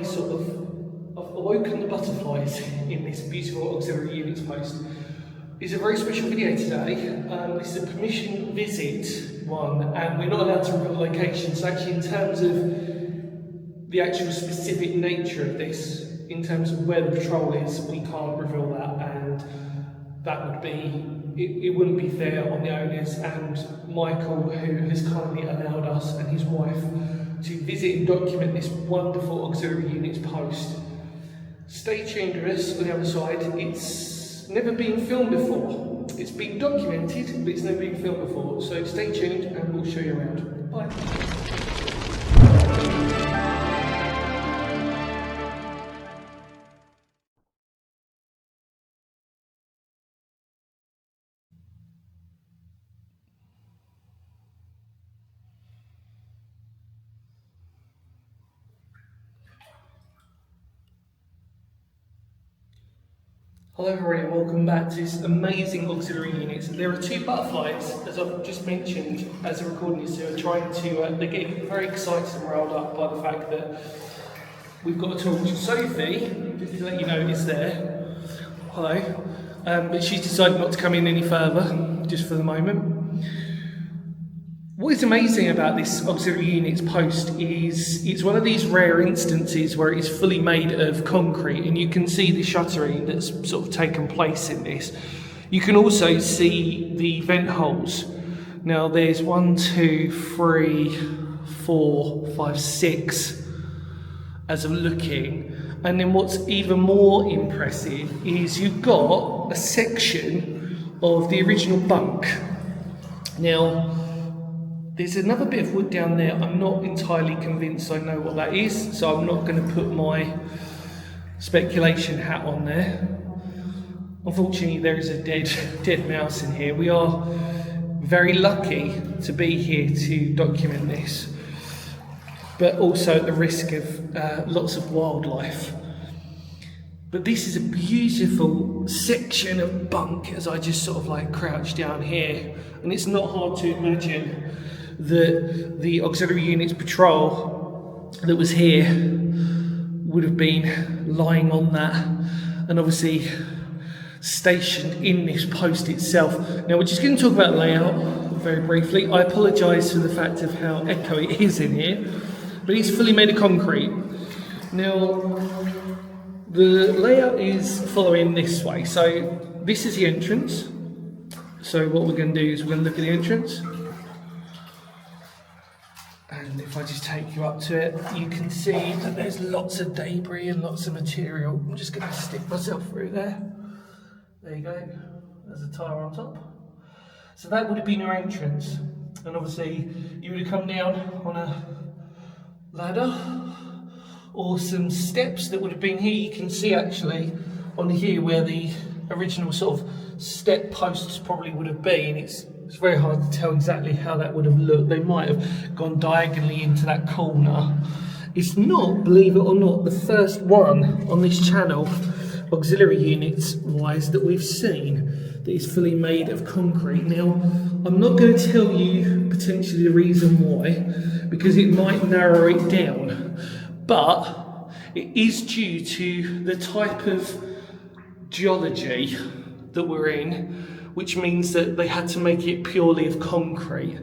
finally I've awoken the butterflies in this beautiful auxiliary units post. It's a very special video today. This is a permission visit one, and we're not allowed to reveal locations. So actually, in terms of the actual specific nature of this, in terms of where the patrol is, we can't reveal that, and that would be, it wouldn't be fair on the owners and Michael, who has kindly allowed us and his wife to visit and document this wonderful auxiliary units post. Stay tuned with us on the other side. It's never been filmed before. It's been documented, but it's never been filmed before. So stay tuned and we'll show you around. Bye. Hello everybody and welcome back to this amazing auxiliary unit. There are two butterflies, as I've just mentioned, as a recording is, who are trying to, they're getting very excited and riled up by the fact that we've got a torch. Sophie, just to let you know, is there. Hello. But she's decided not to come in any further, just for the moment. What is amazing about this auxiliary units post is it's one of these rare instances where it's fully made of concrete, and you can see the shuttering that's sort of taken place in this. You can also see the vent holes. Now there's 1, 2, 3, 4, 5, 6 as of looking. And then what's even more impressive is you've got a section of the original bunk. Now, there's another bit of wood down there. I'm not entirely convinced I know what that is, so I'm not going to put my speculation hat on there. Unfortunately, there is a dead mouse in here. We are very lucky to be here to document this, but also at the risk of lots of wildlife. But this is a beautiful section of bunk as I just sort of like crouch down here, and it's not hard to imagine that the auxiliary units patrol that was here would have been lying on that, and obviously stationed in this post itself. Now we're just going to talk about layout very briefly. I apologise for the fact of how echoey it is in here, but it's fully made of concrete. Now the layout is following this way. So this is the entrance. So what we're going to do is we're going to look at the entrance. And if I just take you up to it, you can see that there's lots of debris and lots of material. I'm just going to stick myself through there. There you go. There's a tyre on top. So that would have been your entrance. And obviously you would have come down on a ladder or some steps that would have been here. You can see actually on here where the original sort of step posts probably would have been. It's very hard to tell exactly how that would have looked. They might have gone diagonally into that corner. It's not, believe it or not, the first one on this channel, auxiliary units wise, that we've seen that is fully made of concrete. Now, I'm not going to tell you potentially the reason why, because it might narrow it down, but it is due to the type of geology that we're in, which means that they had to make it purely of concrete.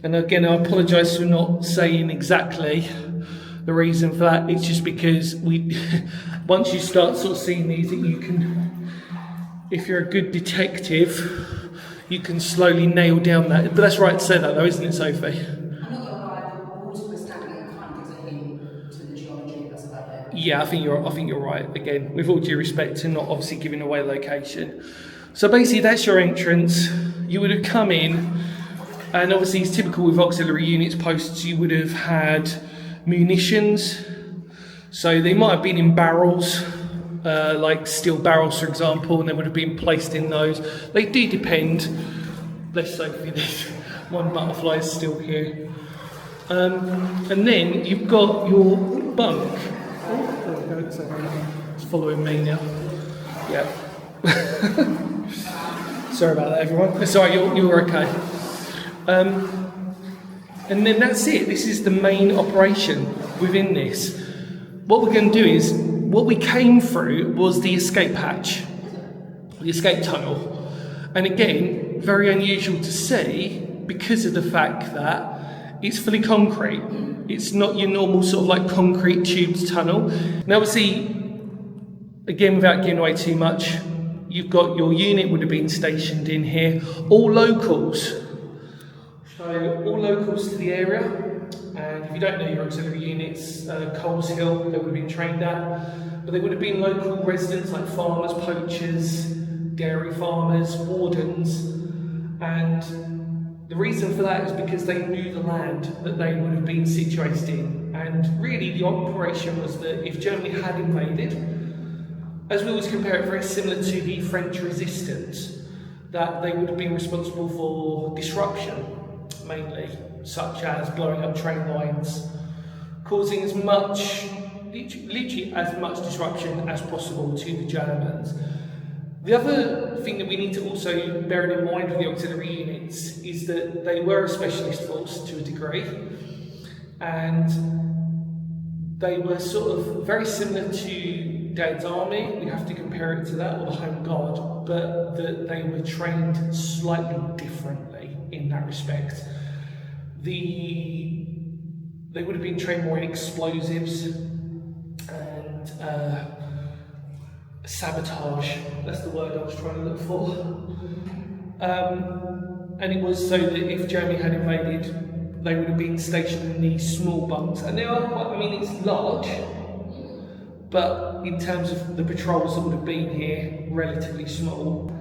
And again, I apologise for not saying exactly the reason for that. It's just because once you start sort of seeing these, you can, if you're a good detective, you can slowly nail down that. But that's right to say that though, isn't it, Sophie? I'm not going to lie, the water we're standing in kind of gives a hint to the geology, that's about it. Yeah, I think you're right. Again, with all due respect to not obviously giving away location. So basically that's your entrance. You would have come in, and obviously it's typical with auxiliary units posts, you would have had munitions. So they might have been in barrels, like steel barrels for example, and they would have been placed in those. They do depend. Let's say this one butterfly is still here. And then you've got your bunk. Oh, there we go. It's following me now. Yeah. Sorry about that, everyone. Sorry, you're okay. And then that's it. This is the main operation within this. what we're going to do is, what we came through was the escape hatch, the escape tunnel. And again, very unusual to see because of the fact that it's fully concrete. It's not your normal sort of like concrete tubed tunnel. Now obviously, again, without giving away too much, you've got your unit would have been stationed in here. All locals. So all locals to the area. And if you don't know your auxiliary units, Coles Hill, they would have been trained at. But they would have been local residents like farmers, poachers, dairy farmers, wardens. And the reason for that is because they knew the land that they would have been situated in. And really the operation was that if Germany had invaded, as we always compare it, very similar to the French resistance, that they would have been responsible for disruption, mainly, such as blowing up train lines, causing as much, literally as much disruption as possible to the Germans. The other thing that we need to also bear in mind with the auxiliary units is that they were a specialist force to a degree, and they were sort of very similar to Dad's army. We have to compare it to that, or the Home Guard, but that they were trained slightly differently in that respect. They would have been trained more in explosives and sabotage, that's the word I was trying to look for. And it was so that if Germany had invaded, they would have been stationed in these small bunks. And they are quite, I mean, it's large, but in terms of the patrols that would have been here, relatively small.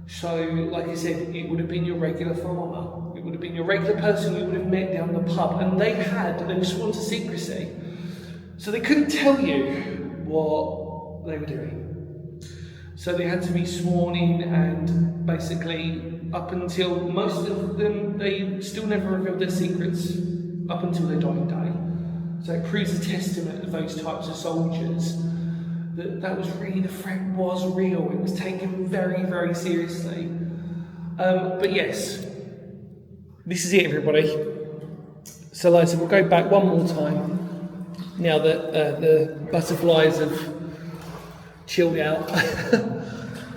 So, like I said, it would have been your regular farmer. It would have been your regular person you would have met down the pub. And they were sworn to secrecy. So they couldn't tell you what they were doing. So they had to be sworn in, and basically up until most of them, they still never revealed their secrets up until their dying day. So it proves a testament of those types of soldiers that was really, the threat was real. It was taken very, very seriously. But yes, this is it, everybody. So like I said, we'll go back one more time now that the butterflies have chilled out.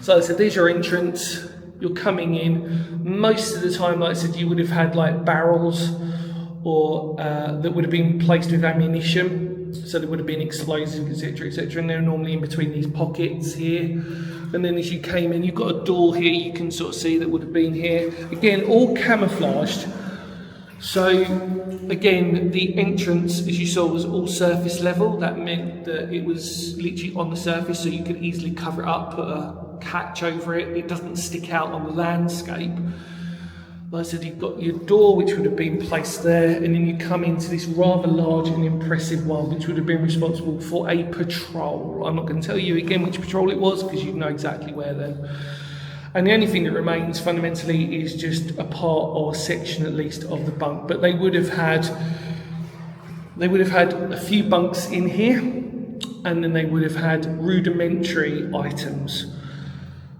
So like I said, there's your entrance. You're coming in. Most of the time, like I said, you would have had like barrels or that would have been placed with ammunition. So there would have been explosives, etc., etc., and they're normally in between these pockets here. And then as you came in, you've got a door here you can sort of see that would have been here. Again, all camouflaged. So again, the entrance, as you saw, was all surface level. That meant that it was literally on the surface, so you could easily cover it up, put a catch over it. It doesn't stick out on the landscape. Like I said, you've got your door, which would have been placed there, and then you come into this rather large and impressive one, which would have been responsible for a patrol. I'm not going to tell you again which patrol it was, because you know exactly where then. And the only thing that remains fundamentally is just a part or a section, at least, of the bunk. But they would have had a few bunks in here, and then they would have had rudimentary items.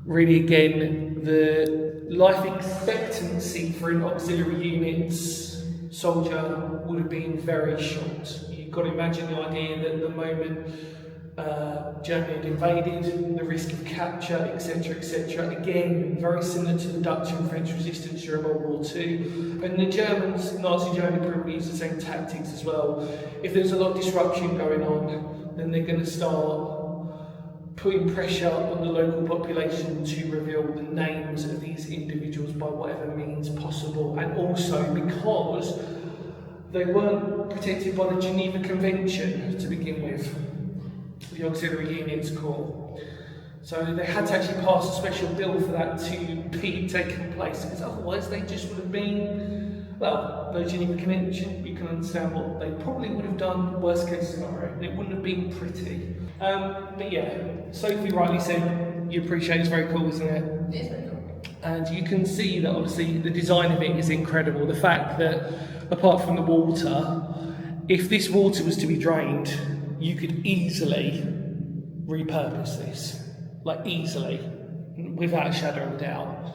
Really, again, the life expectancy for an auxiliary unit's soldier would have been very short. You've got to imagine the idea that the moment Germany had invaded, the risk of capture, etc., etc. Again, very similar to the Dutch and French resistance during World War II. And the Germans, Nazi Germany, probably used the same tactics as well. If there's a lot of disruption going on, then they're going to start putting pressure on the local population to reveal the names of these individuals by whatever means possible. And also because they weren't protected by the Geneva Convention to begin with, the Auxiliary Units Corps. So they had to actually pass a special bill for that to be taken place, because otherwise they just would have been, well, no Geneva Convention, you can understand what they probably would have done, worst case scenario, and it wouldn't have been pretty. But yeah, Sophie rightly said, you appreciate it's very cool, isn't it? It is very cool. And you can see that obviously the design of it is incredible. The fact that, apart from the water, if this water was to be drained, you could easily repurpose this, like easily, without a shadow of a doubt.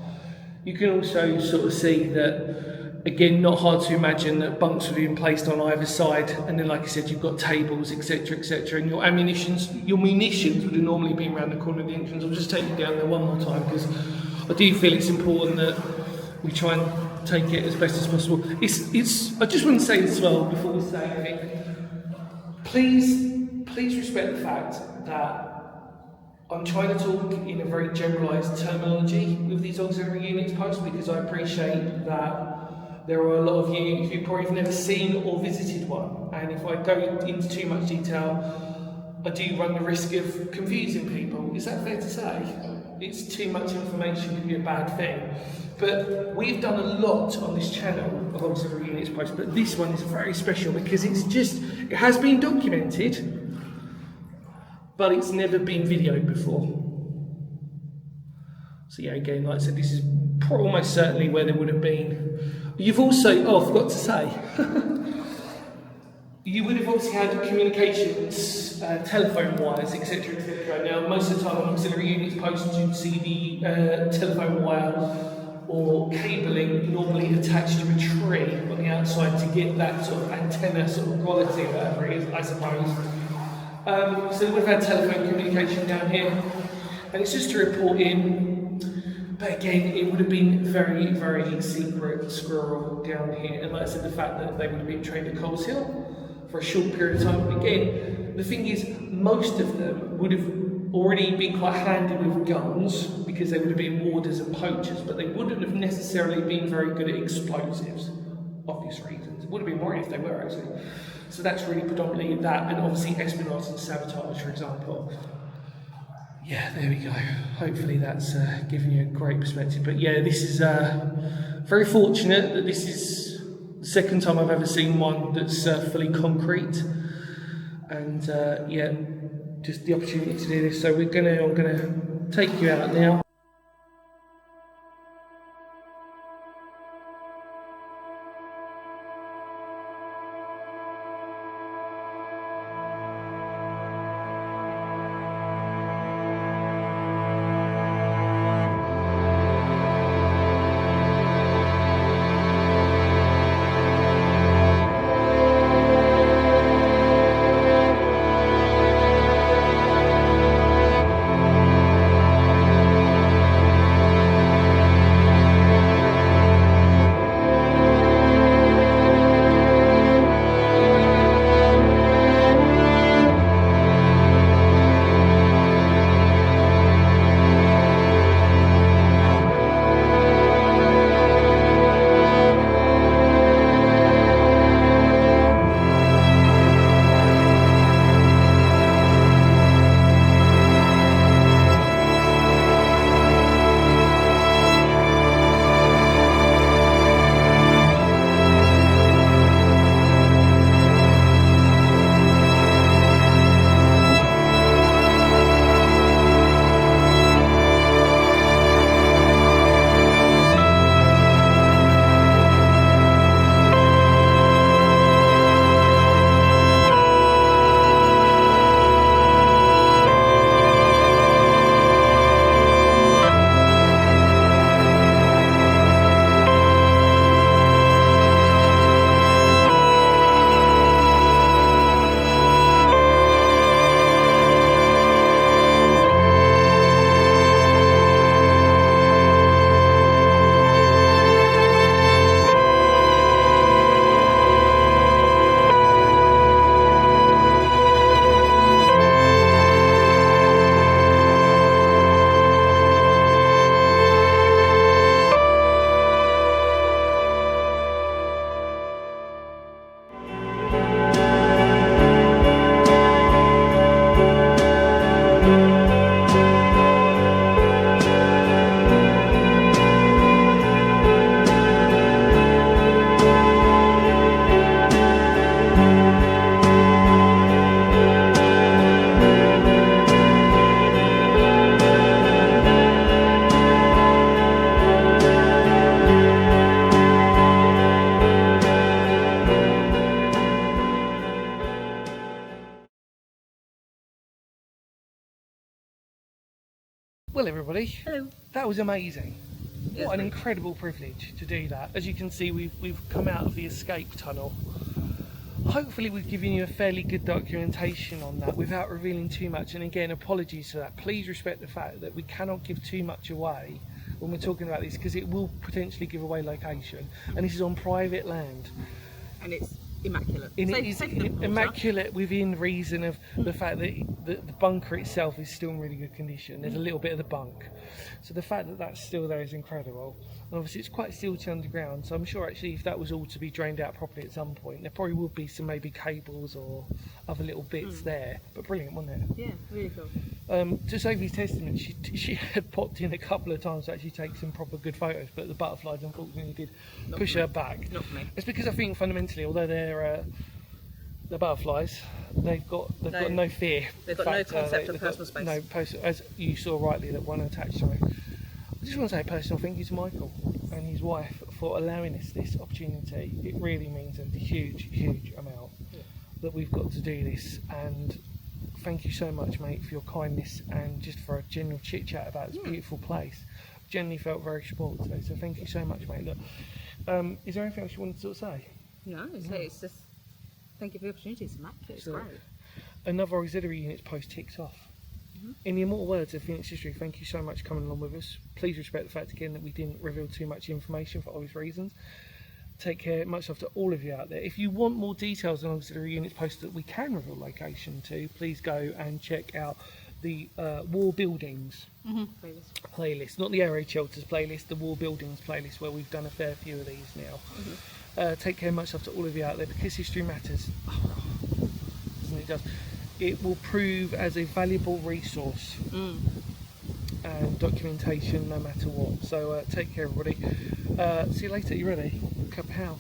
You can also sort of see that again, not hard to imagine that bunks would have been placed on either side, and then, like I said, you've got tables, etc., etc., and your munitions would have normally been around the corner of the entrance. I'll just take you down there one more time because I do feel it's important that we try and take it as best as possible. I just want to say this as well before we say anything. Please respect the fact that I'm trying to talk in a very generalised terminology with these auxiliary units posts, because I appreciate that there are a lot of you who probably have never seen or visited one, and if I go into too much detail, I do run the risk of confusing people. Is that fair to say? It's too much information can be a bad thing. But we've done a lot on this channel of auxiliary units posts, but this one is very special because it has been documented, but it's never been videoed before. So yeah, again, like I said, this is almost certainly where there would have been. You've also, I forgot to say, you would have obviously had communications, telephone wires, etc., etc. Now, most of the time on auxiliary units posts, you'd see the telephone wire or cabling normally attached to a tree on the outside to get that sort of antenna sort of quality, whatever it is, I suppose. So we've had telephone communication down here, and it's just to report in, but again, it would have been very, very secret squirrel down here, and like I said, the fact that they would have been trained at Coles Hill for a short period of time. Again, the thing is, most of them would have already been quite handy with guns, because they would have been warders and poachers, but they wouldn't have necessarily been very good at explosives, obvious reasons. It would have been more if they were, actually. So that's really predominantly that, and obviously espionage and sabotage, for example. Yeah, there we go. Hopefully that's giving you a great perspective. But yeah, this is very fortunate that this is the second time I've ever seen one that's fully concrete. And yeah, just the opportunity to do this. So I'm gonna take you out now. Well, everybody, Hello. that was amazing. What an incredible privilege to do that. As you can see, we've come out of the escape tunnel. Hopefully we've given you a fairly good documentation on that without revealing too much, and again, apologies for that. Please respect the fact that we cannot give too much away when we're talking about this, because it will potentially give away location, and this is on private land. And it's immaculate. And it is immaculate within reason of the fact that the bunker itself is still in really good condition. There's a little bit of the bunk, so the fact that that's still there is incredible. And obviously it's quite silty underground, so I'm sure actually if that was all to be drained out properly at some point, there probably would be some maybe cables or other little bits there. But brilliant, wasn't it? Yeah, really cool. To Sophie's testament, she had popped in a couple of times to actually take some proper good photos, but the butterflies unfortunately did push her back. Not for me. It's because I think fundamentally, although they're butterflies, they've got no fear. They've got no concept of personal space. No, as you saw rightly, that one attached to it. I just want to say a personal thank you to Michael and his wife for allowing us this opportunity. It really means a huge, huge amount that we've got to do this, and thank you so much, mate, for your kindness and just for a general chit chat about this beautiful place. Genuinely felt very spoiled today, so thank you so much, mate. Look, is there anything else you wanted to sort of say? No, it's just thank you for the opportunity. It's immaculate. It's great. Another auxiliary units post ticks off. In the immortal words of Phoenix history, thank you so much for coming along with us. Please respect the fact again that we didn't reveal too much information for obvious reasons. Take care. Much love to all of you out there. If you want more details on auxiliary units posts that we can reveal location to, please go and check out the War Buildings playlist. Not the air raid shelters playlist, the War Buildings playlist, where we've done a fair few of these now. Take care. Much love to all of you out there, because history matters. It does. It will prove as a valuable resource and documentation no matter what. So take care, everybody. See you later. You ready? Kapow.